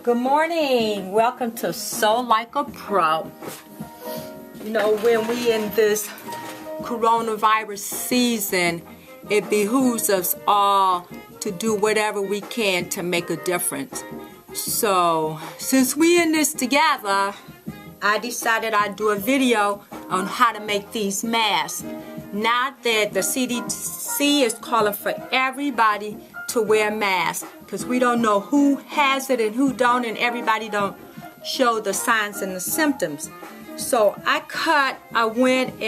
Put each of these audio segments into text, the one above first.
Good morning. Welcome to Sew Like a Pro. You know, when we in this coronavirus season, it behooves us all to do whatever we can to make a difference. So, since we in this together, I decided I'd do a video on how to make these masks. Now that the CDC is calling for everybody to wear masks, because we don't know who has it and who don't, and everybody don't show the signs and the symptoms. So I went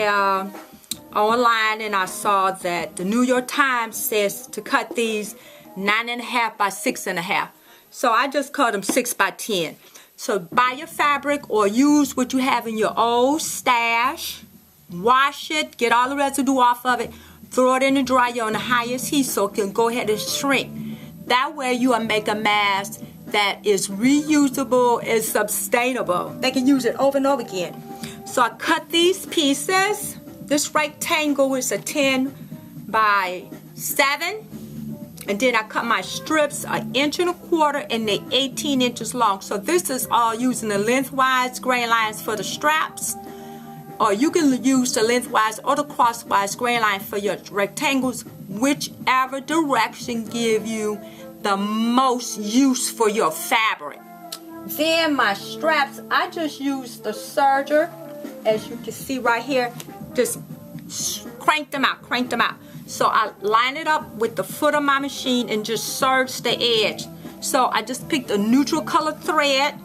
online and I saw that the New York Times says to cut these 9.5 by 6.5. So I just cut them 6 by 10. So buy your fabric or use what you have in your old stash. Wash it, get all the residue off of it, throw it in the dryer on the highest heat so it can go ahead and shrink. That way you will make a mask that is reusable and sustainable. They can use it over and over again. So I cut these pieces. This rectangle is a 10 by 7. And then I cut my strips 1.25 inches and they're 18 inches long. So this is all using the lengthwise grain lines for the straps. Or you can use the lengthwise or the crosswise grain line for your rectangles, whichever direction give you the most use for your fabric. Then my straps, I just use the serger, as you can see right here, just crank them out. So I line it up with the foot of my machine and just serge the edge. So I just picked a neutral color thread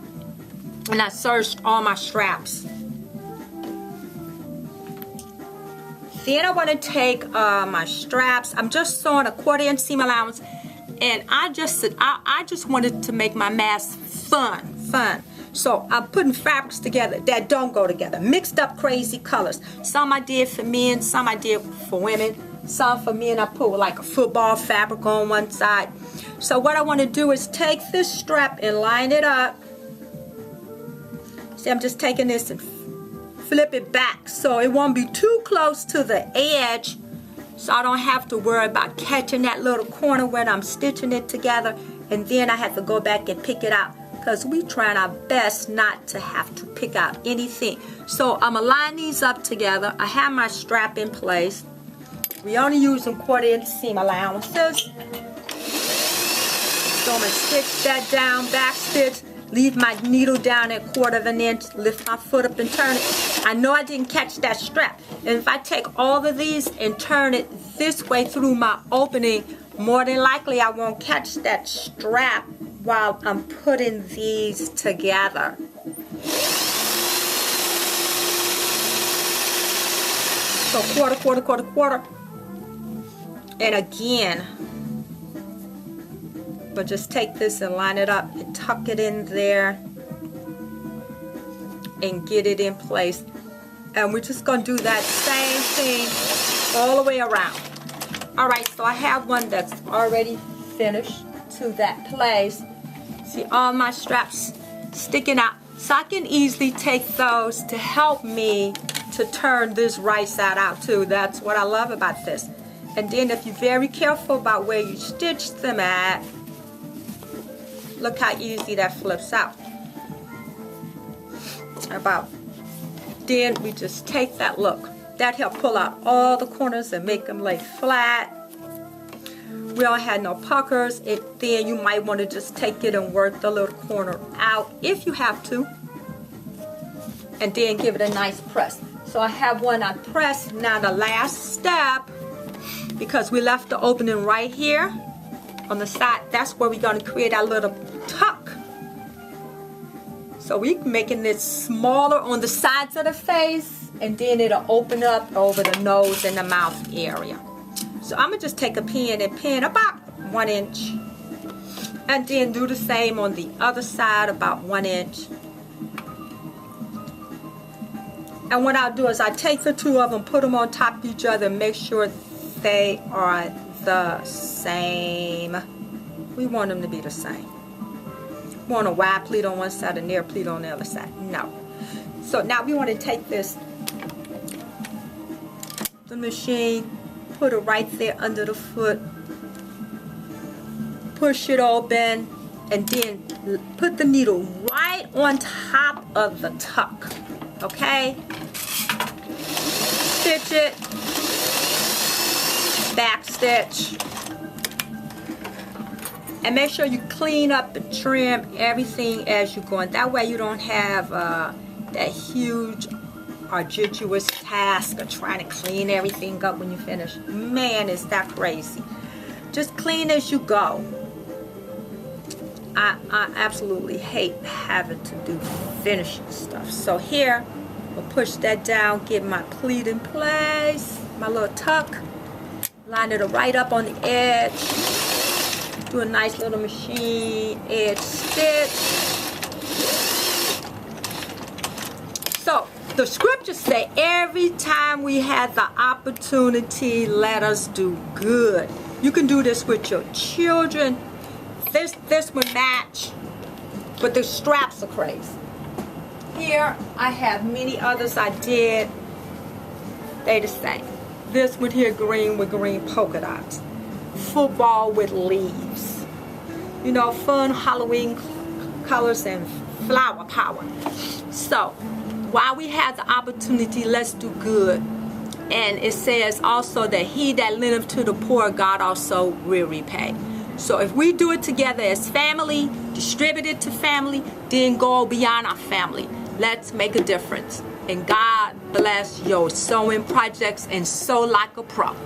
and I serged all my straps. Then I want to take my straps. I'm just sewing a 1/4 inch seam allowance, and I just wanted to make my mask fun. So I'm putting fabrics together that don't go together, mixed up crazy colors. Some I did for men, some I did for women. Some for men I put like a football fabric on one side. So what I want to do is take this strap and line it up. See, I'm just taking this and flip it back so it won't be too close to the edge, so I don't have to worry about catching that little corner when I'm stitching it together, and then I have to go back and pick it out, because we trying our best not to have to pick out anything. So I'm gonna line these up together. I have my strap in place. We only using 1/4 inch seam allowances. So I'm gonna stitch that down, back stitch. Leave my needle down at 1/4 inch, lift my foot up and turn it. I know I didn't catch that strap. And if I take all of these and turn it this way through my opening, more than likely I won't catch that strap while I'm putting these together. So quarter. And again, but just take this and line it up and tuck it in there and get it in place. And we're just going to do that same thing all the way around. Alright, so I have one that's already finished to that place. See all my straps sticking out. So I can easily take those to help me to turn this right side out too. That's what I love about this. And then if you're very careful about where you stitch them at, look how easy that flips out. Then we just take that look. That help pull out all the corners and make them lay flat. We don't have no puckers. Then you might want to just take it and work the little corner out if you have to. And then give it a nice press. So I have one I pressed. Now the last step, because we left the opening right here on the side, that's where we're going to create our little tuck. So we're making it smaller on the sides of the face, and then it'll open up over the nose and the mouth area. So I'm going to just take a pin and pin about 1 inch. And then do the same on the other side, about 1 inch. And what I'll do is I take the two of them, put them on top of each other, and make sure they are the same. We want them to be the same. We want a wide pleat on one side and narrow pleat on the other side. No. So now we want to take the machine, put it right there under the foot, push it open, and then put the needle right on top of the tuck, okay? Stitch it, back stitch, and make sure you clean up and trim everything as you're going. That way you don't have that huge arduous task of trying to clean everything up when you finish. Man, is that crazy. Just clean as you go. I absolutely hate having to do finishing stuff. So here, we'll push that down, get my pleat in place, my little tuck, line it right up on the edge, do a nice little machine edge stitch. So, the scriptures say every time we have the opportunity, let us do good. You can do this with your children. This would match, but the straps are crazy. Here, I have many others I did. They the same. This one here, green with green polka dots. Football with leaves. You know, fun Halloween colors and flower power. So, while we have the opportunity, let's do good. And it says also that he that lendeth to the poor, God also will repay. So if we do it together as family, distribute it to family, then go beyond our family. Let's make a difference. And God bless your sewing projects and sew like a pro.